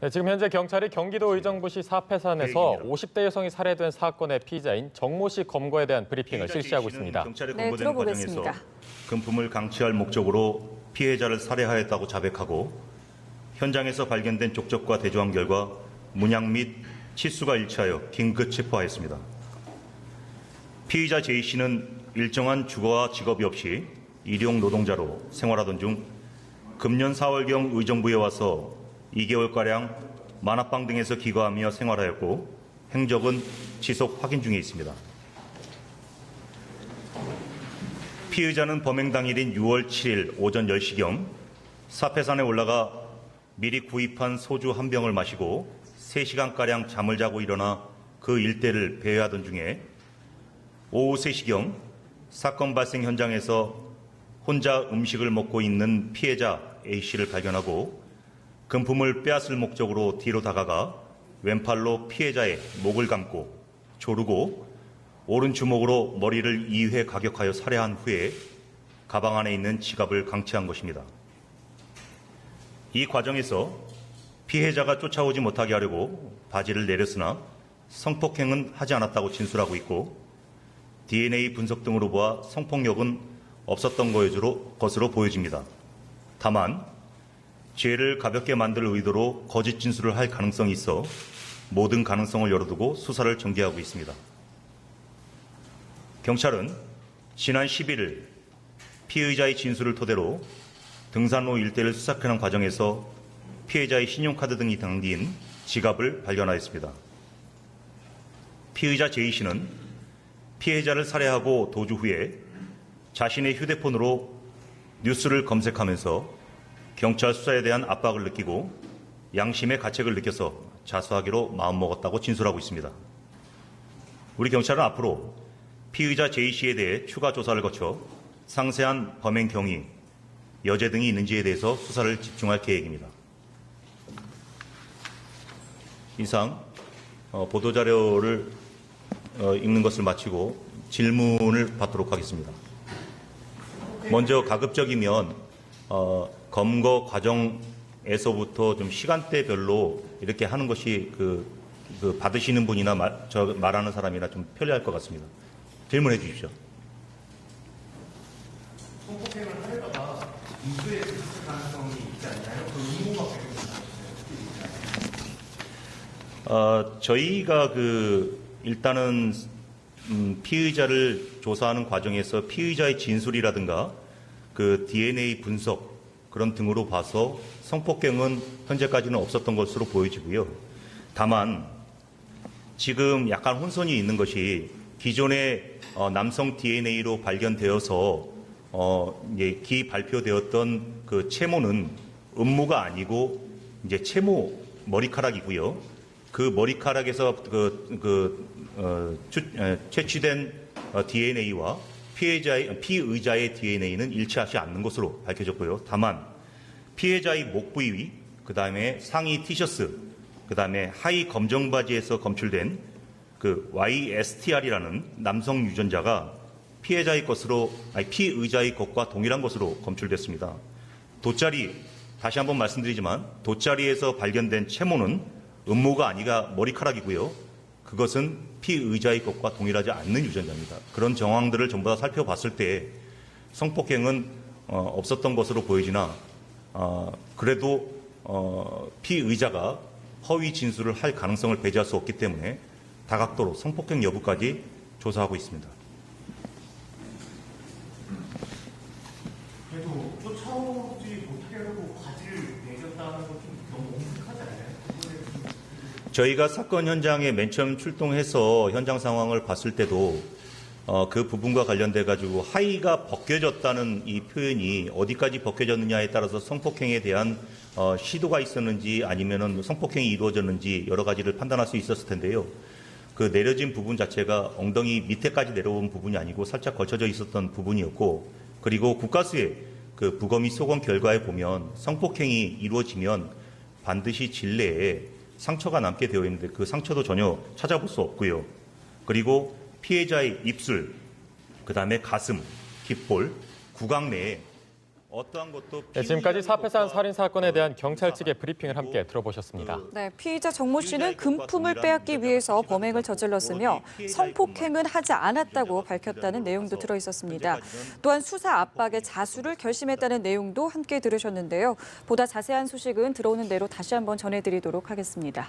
네, 지금 현재 경찰이 경기도 의정부시 사패산에서 50대 여성이 살해된 사건의 피의자인 정모 씨 검거에 대한 브리핑을 실시하고 있습니다. 경찰에 네, 검거되는 들어보겠습니다. 과정에서 금품을 강취할 목적으로 피해자를 살해하였다고 자백하고 현장에서 발견된 족적과 대조한 결과 문양 및 치수가 일치하여 긴급 체포하였습니다. 피의자 제이 씨는 일정한 주거와 직업이 없이 일용 노동자로 생활하던 중 금년 4월경 의정부에 와서 2개월가량 만화방 등에서 기거하며 생활하였고 행적은 지속 확인 중에 있습니다. 피의자는 범행 당일인 6월 7일 오전 10시경 사패산에 올라가 미리 구입한 소주 한 병을 마시고 3시간가량 잠을 자고 일어나 그 일대를 배회하던 중에 오후 3시경 사건 발생 현장에서 혼자 음식을 먹고 있는 피해자 A씨를 발견하고 금품을 빼앗을 목적으로 뒤로 다가가 왼팔로 피해자의 목을 감고 조르고 오른 주먹으로 머리를 2회 가격하여 살해한 후에 가방 안에 있는 지갑을 강취한 것입니다. 이 과정에서 피해자가 쫓아오지 못하게 하려고 바지를 내렸으나 성폭행은 하지 않았다고 진술하고 있고 DNA 분석 등으로 보아 성폭력은 없었던 것으로 보여집니다. 다만 죄를 가볍게 만들 의도로 거짓 진술을 할 가능성이 있어 모든 가능성을 열어두고 수사를 전개하고 있습니다. 경찰은 지난 11일 피의자의 진술을 토대로 등산로 일대를 수색하는 과정에서 피해자의 신용카드 등이 담긴 지갑을 발견하였습니다. 피의자 제이 씨는 피해자를 살해하고 도주 후에 자신의 휴대폰으로 뉴스를 검색하면서 경찰 수사에 대한 압박을 느끼고 양심의 가책을 느껴서 자수하기로 마음먹었다고 진술하고 있습니다. 우리 경찰은 앞으로 피의자 제이 씨에 대해 추가 조사를 거쳐 상세한 범행 경위, 여죄 등이 있는지에 대해서 수사를 집중할 계획입니다. 이상 보도자료를 읽는 것을 마치고 질문을 받도록 하겠습니다. 먼저 가급적이면 검거 과정에서부터 좀 시간대별로 이렇게 하는 것이 받으시는 분이나 말하는 사람이나 좀 편리할 것 같습니다. 질문해 주십시오. 성폭행을 하려다가 인수에 있을 가능성이 있지 않나요? 그 의무가 있나요? 저희가 일단은 피의자를 조사하는 과정에서 피의자의 진술이라든가 DNA 분석 그런 등으로 봐서 성폭행은 현재까지는 없었던 것으로 보여지고요. 다만 지금 약간 혼선이 있는 것이 기존의 남성 DNA로 발견되어서 기 발표되었던 그 채모는 음모가 아니고 이제 채모 머리카락이고요. 그 머리카락에서 채취된 DNA와 피의자의 DNA는 일치하지 않는 것으로 밝혀졌고요. 다만 피해자의 목 부위, 그다음에 상의 티셔츠, 그다음에 하의 검정 바지에서 검출된 YSTR이라는 남성 유전자가 피의자의 것과 동일한 것으로 검출됐습니다. 다시 한번 말씀드리지만 돗자리에서 발견된 채모는 음모가 아니라 머리카락이고요. 그것은 피의자의 것과 동일하지 않는 유전자입니다. 그런 정황들을 전부 다 살펴봤을 때 성폭행은 없었던 것으로 보이지나 그래도 피의자가 허위 진술을 할 가능성을 배제할 수 없기 때문에 다각도로 성폭행 여부까지 조사하고 있습니다. 그래도 쫓아오지 못하게 하려고 바지를 내렸다는 건 좀 너무 엄격하지 않아요? 저희가 사건 현장에 맨 처음 출동해서 현장 상황을 봤을 때도 그 부분과 관련돼 가지고 하의가 벗겨졌다는 이 표현이 어디까지 벗겨졌느냐에 따라서 성폭행에 대한 시도가 있었는지 아니면은 성폭행이 이루어졌는지 여러 가지를 판단할 수 있었을 텐데요. 그 내려진 부분 자체가 엉덩이 밑에까지 내려온 부분이 아니고 살짝 걸쳐져 있었던 부분이었고, 그리고 국가수의 그 부검이 소검 결과에 보면 성폭행이 이루어지면 반드시 질내에 상처가 남게 되어 있는데 그 상처도 전혀 찾아볼 수 없고요. 그리고 피해자의 입술, 그다음에 가슴, 귓볼, 구강 내에 어떠한 것도 네, 지금까지 사패산 살인 사건에 대한 경찰 측의 브리핑을 함께 들어보셨습니다. 네, 피의자 정모 씨는 금품을 빼앗기 위해서 범행을 저질렀으며 성폭행은 하지 않았다고 밝혔다는 내용도 들어있었습니다. 또한 수사 압박의 자수를 결심했다는 내용도 함께 들으셨는데요. 보다 자세한 소식은 들어오는 대로 다시 한번 전해드리도록 하겠습니다.